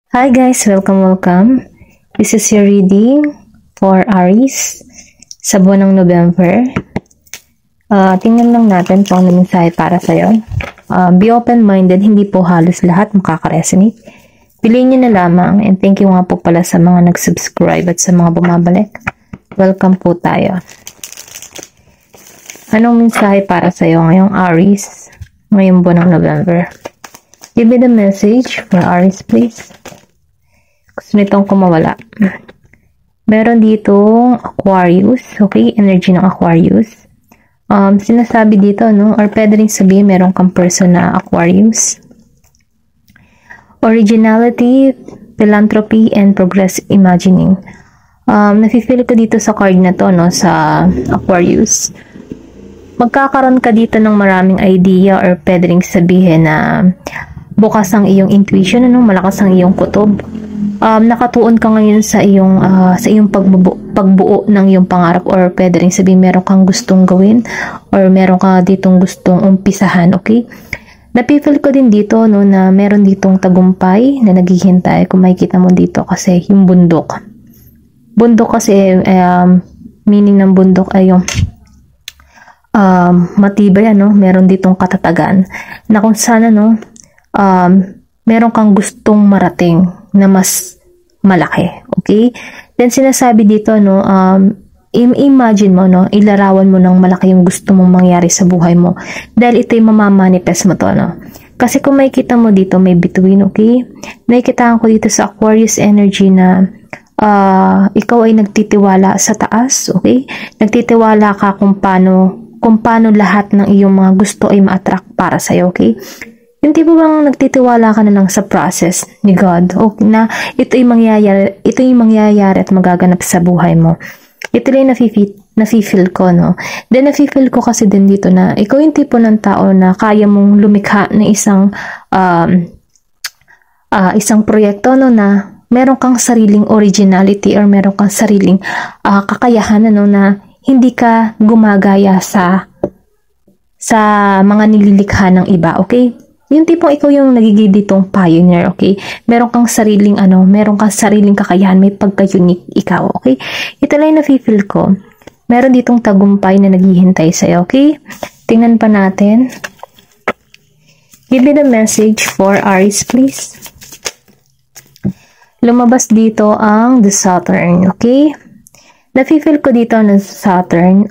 Hi guys, welcome. This is your reading for Aries sa buwan ng November. Tingnan lang natin kung ano mensahe para sa'yo. Be open-minded, hindi po halos lahat makaka-resonate. Piliin nyo na lamang, and thank you nga po pala sa mga nag-subscribe at sa mga bumabalik. Welcome po tayo. Anong mensahe para sa'yo ngayong Aries, ngayong buwan ng November? Give me the message for Aries, please. Gusto nitong kumawala. Meron ditong Aquarius, okay? Energy ng Aquarius. Sinasabi dito, no? Or pwede rin sabihin, meron kang person na Aquarius. Originality, philanthropy, and progress imagining. Nafe-feel ko dito sa card na to, no? Sa Aquarius. Magkakaroon ka dito ng maraming idea or pwede rin sabihin na bukas ang iyong intuition, ano? Malakas ang iyong kutob. Nakatuon ka ngayon sa iyong pagbuo ng iyong pangarap, or pwede rin sabihin meron kang gustong gawin or meron ka ditong gustong umpisahan, okay? Napifeel ko din dito, no, na meron ditong tagumpay na naghihintay. Kung makikita mo dito kasi yung bundok. Bundok kasi, meaning ng bundok ay yung matibay, ano? Meron ditong katatagan na kung sana, no, meron kang gustong marating na mas malaki, okay? Then sinasabi dito, no, imagine mo, no, ilarawan mo ng malaki yung gusto mong mangyari sa buhay mo dahil ito yung mamamanifest mo to, no? Kasi kung makikita mo dito, may between, okay? Nakikita ko dito sa Aquarius energy na ikaw ay nagtitiwala sa taas, okay? Nagtitiwala ka kung paano lahat ng iyong mga gusto ay ma-attract para sa'yo, okay? Yung tipo bang nagtitiwala ka na lang sa process ni God, okay, na ito yung mangyayari at magaganap sa buhay mo. Ito lang nafe-feel ko, no? Then nafe-feel ko kasi din dito na ikaw yung tipo ng tao na kaya mong lumikha ng isang proyekto, no, na meron kang sariling originality or meron kang sariling kakayahan, no, na hindi ka gumagaya sa mga nililikha ng iba, okay? Yung tipong ikaw yung nagiging ditong pioneer, okay? Meron kang sariling kakayahan, may pagka-unique ikaw, okay? Ito lang yung nafe-feel ko. Meron ditong tagumpay na naghihintay sa'yo, okay? Tingnan pa natin. Give me the message for Aries, please. Lumabas dito ang the Saturn, okay? Nafe-feel ko dito na Saturn,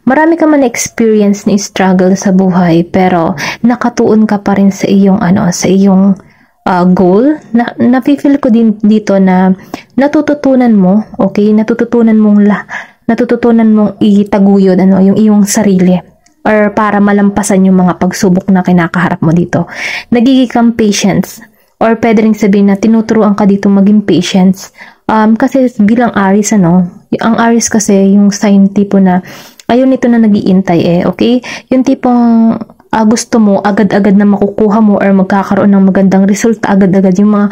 marami ka man experience na struggle sa buhay, pero nakatuon ka pa rin sa iyong goal. Nafe-feel ko din dito na natututunan mo, okay? Natututunan mong itaguyod yung iyong sarili, or para malampasan yung mga pagsubok na kinakaharap mo dito. Nagiging kang patience, or pwede rin sabihin na tinuturuan ka dito maging patience. Kasi bilang Aries, ang Aries kasi yung sign tipo na ayun nito na nag-iintay, okay? Yung tipong gusto mo agad-agad na makukuha mo or magkakaroon ng magandang resulta agad-agad yung mga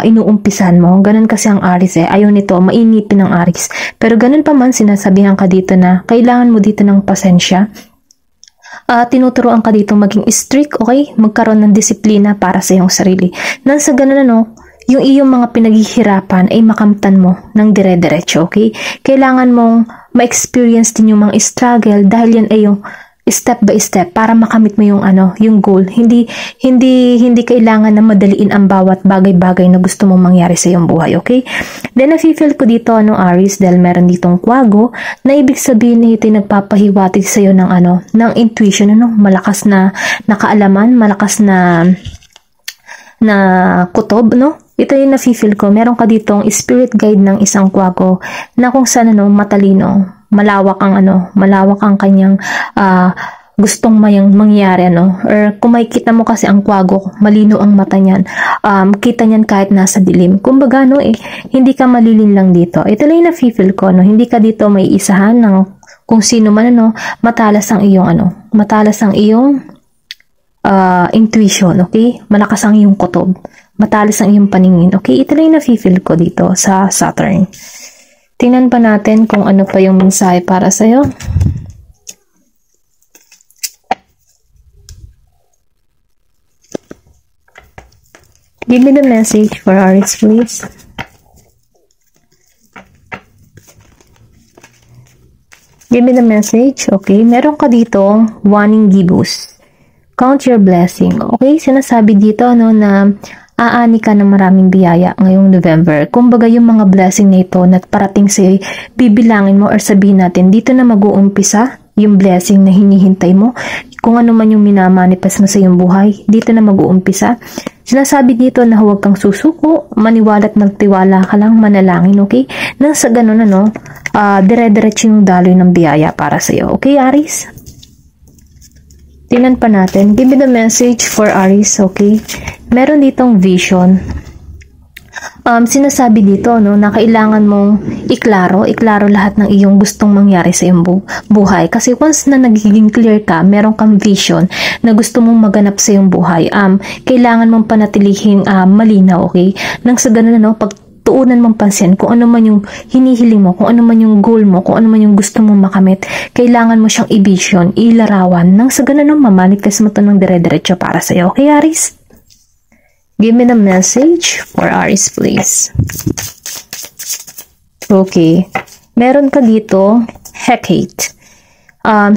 inuumpisan mo. Ganun kasi ang Aries, ayun nito, mainipin ang Aries. Pero ganun pa man, sinasabihan ka dito na kailangan mo dito ng pasensya. Tinuturuan ka dito maging strict, okay? Magkaroon ng disiplina para sa iyong sarili. Nang sa ganun, yung iyong mga pinaghihirapan ay makamtan mo ng dire-diretso, okay? Kailangan mong ma-experience din yung mga struggle dahil yan ay yung step by step para makamit mo yung goal. Hindi kailangan na madaliin ang bawat bagay-bagay na gusto mong mangyari sa iyong buhay, okay? Then nafe-feel ko dito, Aries, dahil meron ditong kwago, na ibig sabihin na ito ay nagpapahiwatig sa iyo ng intuition, malakas na kaalaman, malakas na kutob, no? Ito yung nafe-feel ko. Meron ka ditong spirit guide ng isang kwago na kung saan matalino, malawak ang kanyang gustong mangyari, or kung makikita mo kasi ang kwago, malino ang mata niyan, kita niyan kahit nasa dilim. Kumbaga, hindi ka malilin lang dito. Ito lang yung nafe-feel ko, hindi ka dito may isahan ng kung sino man, matalas ang iyong intuition, okay? Malakas ang iyong kutob. Matalas ang iyong paningin, okay? Ito lang yung nafe-feel ko dito sa Saturn. Tingnan pa natin kung ano pa yung mensahe para sa'yo. Give me the message for Aries, please. Give me the message. Okay, meron ka dito wanting gibus. Count your blessing. Okay, sinasabi dito no na aani ka ng maraming biyaya ngayong November. Kumbaga yung mga blessing na ito na parating sa bibilangin mo or sabihin natin, dito na mag-uumpisa yung blessing na hinihintay mo. Kung ano man yung minamanifest mo sa iyong buhay, dito na mag-uumpisa. Sinasabi dito na huwag kang susuko, maniwala't magtiwala ka lang, manalangin, okay? Nang sa ganun, dire-diretso yung daloy ng biyaya para sa iyo. Okay, Aries? Tingnan pa natin. Give me the message for Aries, okay? Meron ditong vision. Sinasabi dito no na kailangan mong iklaro lahat ng iyong gustong mangyari sa iyong buhay, kasi once na nagiging clear ka, meron kang vision na gusto mong maganap sa iyong buhay, kailangan mong panatilihing malinaw, okay? Nang sa ganun pagtuunan mong pansin kung ano man yung hinihiling mo, kung ano man yung goal mo, kung ano man yung gusto mong makamit, kailangan mo siyang i-vision, ilarawan, nang sa ganun mamanifest mo to ng dire-diretso para sa iyo. Okay, Aries? Give me the message for Aries, please. Okay. Meron ka dito, Hecate.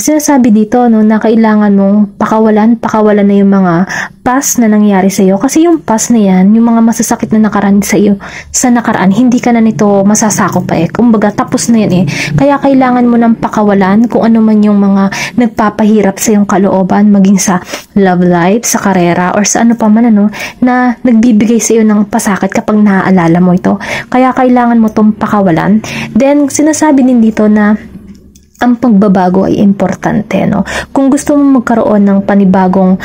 Sinasabi dito na kailangan mong pakawalan na yung mga past na nangyari sa iyo, kasi yung past na yan, yung mga masasakit na nakaraan sa iyo sa nakaraan, hindi ka na nito masasakop pa kumbaga tapos na yan kaya kailangan mo ng pakawalan kung ano man yung mga nagpapahirap sa iyong kalooban, maging sa love life, sa karera, or sa ano pa man na nagbibigay sa iyo ng pasakit kapag naaalala mo ito, kaya kailangan mo tong pakawalan. Then sinasabi din dito na ang pagbabago ay importante, no? Kung gusto mo magkaroon ng panibagong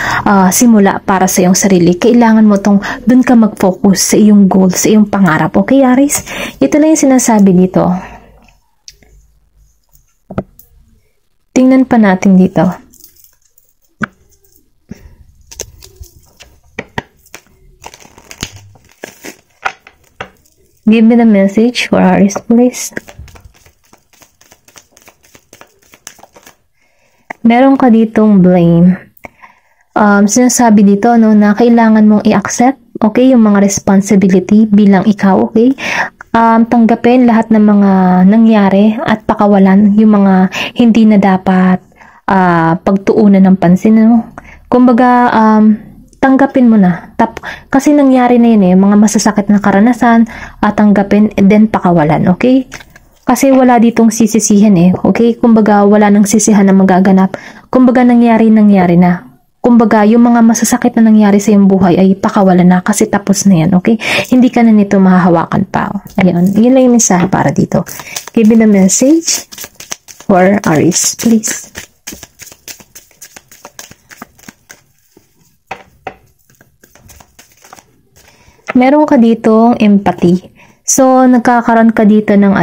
simula para sa iyong sarili, kailangan mo dun ka mag-focus sa iyong goal, sa iyong pangarap. Okay, Aries? Ito lang yung sinasabi dito. Tingnan pa natin dito. Give me the message for Aries, please. Meron ka ditong blame. Sinasabi dito na kailangan mong i-accept, okay, yung mga responsibility bilang ikaw, okay? Tanggapin lahat ng mga nangyari at pakawalan yung mga hindi na dapat pagtuunan ng pansin, Kumbaga, tanggapin mo na. Kasi nangyari na yun mga masasakit na karanasan, tanggapin and then pakawalan, okay? Kasi wala ditong sisisihan okay? Kumbaga, wala nang sisihan na magaganap. Kumbaga, nangyari na. Kumbaga, yung mga masasakit na nangyari sa iyong buhay ay pakawalan na kasi tapos na yan, okay? Hindi ka na nito mahahawakan pa. Ayun, yun lang yung mensahe para dito. Give me the message for Aries, please. Meron ka ditong empathy. So, nagkakaroon ka dito ng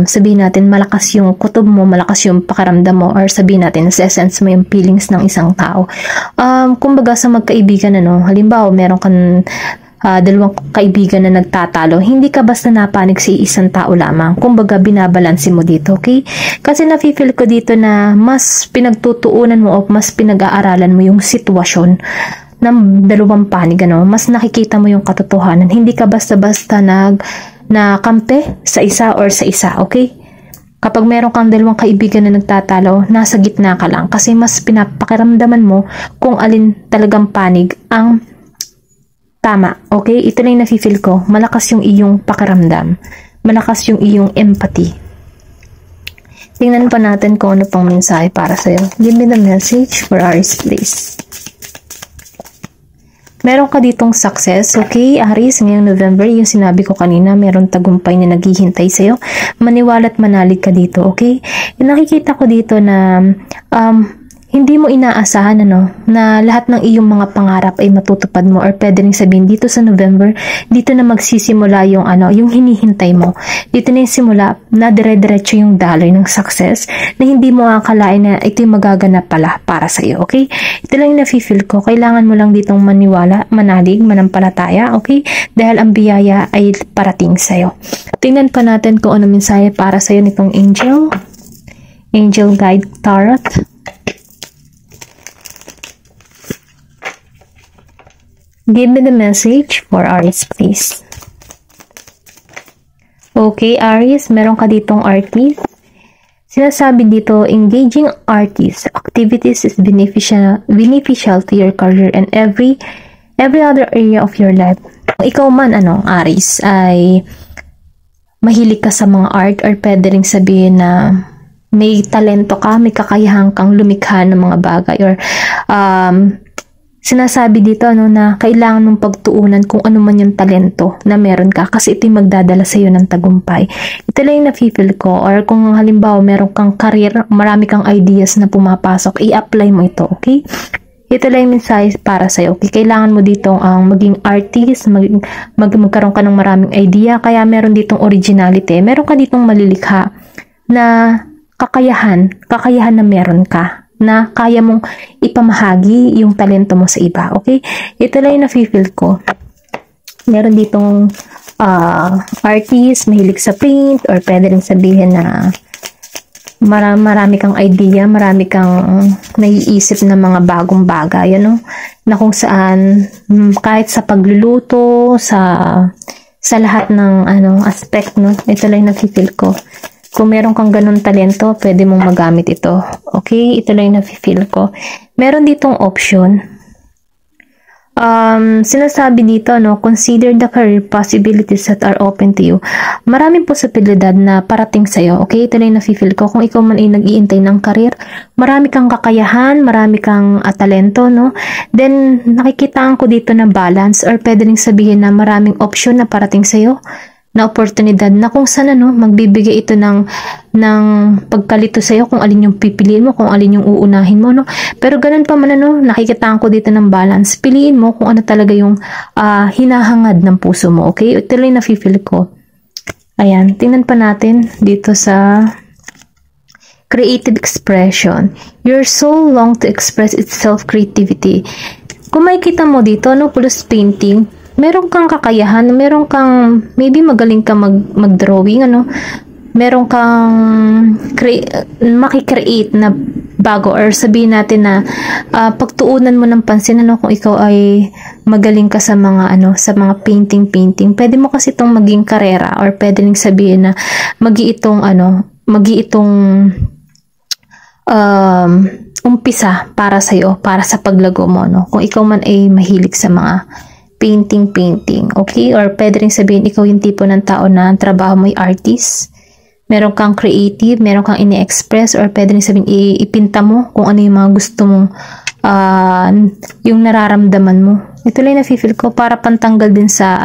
sabihin natin, malakas yung kutob mo, malakas yung pakiramdam mo, or sabihin natin, sense mo yung feelings ng isang tao. Kumbaga sa magkaibigan, halimbawa, meron kang dalawang kaibigan na nagtatalo, hindi ka basta napanig sa isang tao lamang. Kumbaga, binabalansin mo dito, okay? Kasi nafe-feel ko dito na mas pinagtutuunan mo o mas pinag-aaralan mo yung sitwasyon ng dalawang panig, mas nakikita mo yung katotohanan. Hindi ka basta-basta nakampe sa isa or sa isa, okay? Kapag meron kang dalawang kaibigan na nagtatalo, nasa gitna ka lang kasi mas pinapakiramdaman mo kung alin talagang panig ang tama, okay? Ito lang yung nafe-feel ko. Malakas yung iyong pakiramdam. Malakas yung iyong empathy. Tingnan pa natin kung ano pang mensahe para sa'yo. Give me the message for Aries, please. Meron ka ditong success, okay? Aries, ngayong November, yung sinabi ko kanina, meron tagumpay na naghihintay sa'yo. Maniwala't manalig ka dito, okay? Nakikita ko dito na hindi mo inaasahan na lahat ng iyong mga pangarap ay matutupad mo, or pwede rin sabihin dito sa November, dito na magsisimula yung yung hinihintay mo. Dito na yung simula na dire-diretso yung daloy ng success na hindi mo akalain na ito yung magaganap pala para sa iyo, okay? Ito lang yung nafe-feel ko. Kailangan mo lang ditong maniwala, manalig, manampalataya, okay? Dahil ang biyaya ay parating sa iyo. Tingnan pa natin kung ano mensahe para sa iyo nitong angel. Angel Guide Tarot. Give me the message for Aries, please. Okay, Aries, meron ka ditong artist. Sinasabi dito, engaging artist activities is beneficial to your career and every other area of your life. Kung ikaw man, Aries, ay mahilig ka sa mga art or pwede ring sabihin na may talento ka, may kakayahan kang lumikha ng mga bagay or sinasabi dito na kailangan mong pagtuunan kung ano man yung talento na meron ka kasi ito yung magdadala sa iyo ng tagumpay. Ito lang yung na-feel ko, or kung halimbawa meron kang career, marami kang ideas na pumapasok, i-apply mo ito, okay? Ito lang yung mensahe para sa'yo. Okay? Kailangan mo ditong maging artist, magkaroon ka ng maraming idea, kaya meron ditong originality. Meron ka ditong malilikha na kakayahan na meron ka, na kaya mong ipamahagi yung talento mo sa iba. Okay? Ito lang yung na-feel ko. Meron ditong artist, mahilig sa paint, or pwede rin sabihin na marami kang idea, marami kang naiisip na mga bagong bagay, na kung saan kahit sa pagluluto, sa lahat ng aspect, ito lang na-feel ko. Kung meron kang ganun talento, pwede mong magamit ito. Okay? Ito lang na-feel ko. Meron ditong option. Sinasabi dito, consider the career possibilities that are open to you. Maraming posibilidad na parating sa'yo. Okay? Ito lang yung na-feel ko. Kung ikaw man ay nag-iintay ng career, marami kang kakayahan, marami kang talento, Then, nakikitaan ko dito na balance, or pwede rin sabihin na maraming option na parating sa'yo, na oportunidad na kung saan magbibigay ito ng pagkalito sa iyo kung alin yung pipiliin mo, kung alin yung uunahin mo, Pero ganun pa man, nakikitaan ko dito ng balance. Piliin mo kung ano talaga yung hinahangad ng puso mo, okay? Ito lang na-feel ko. Ayan, tingnan pa natin dito sa creative expression. Your soul long to express itself creativity. Kung makikita mo dito, plus painting, meron kang kakayahan, meron kang, maybe magaling ka mag-drawing, meron kang makikreate na bago, or sabihin natin na pagtuunan mo ng pansin, kung ikaw ay magaling ka sa mga, sa mga painting, pwede mo kasi itong maging karera, or pwede rin sabihin na magi-itong umpisa para sa'yo, para sa paglago mo, kung ikaw man ay mahilig sa mga painting, okay? Or pwede rin sabihin, ikaw yung tipo ng tao na ang trabaho mo ay artist. Meron kang creative, meron kang ini-express, or pwede rin sabihin, ipinta mo kung ano yung mga gusto mong, yung nararamdaman mo. Ito lang na-feel ko, para pantanggal din sa,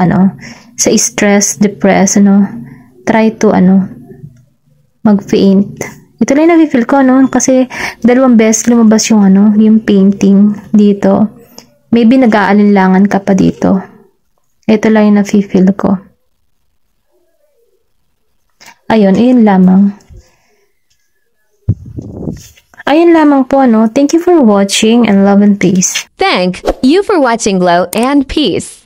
sa stress, depress, try to, mag-paint. Ito lang na-feel ko, kasi dalawang beses lumabas yung, yung painting dito. Maybe nag-aalinlangan ka pa dito. Ito lang yung na-feel ko. Ayun lamang. Ayun lamang po, Thank you for watching and love and peace. Thank you for watching Glow and Peace.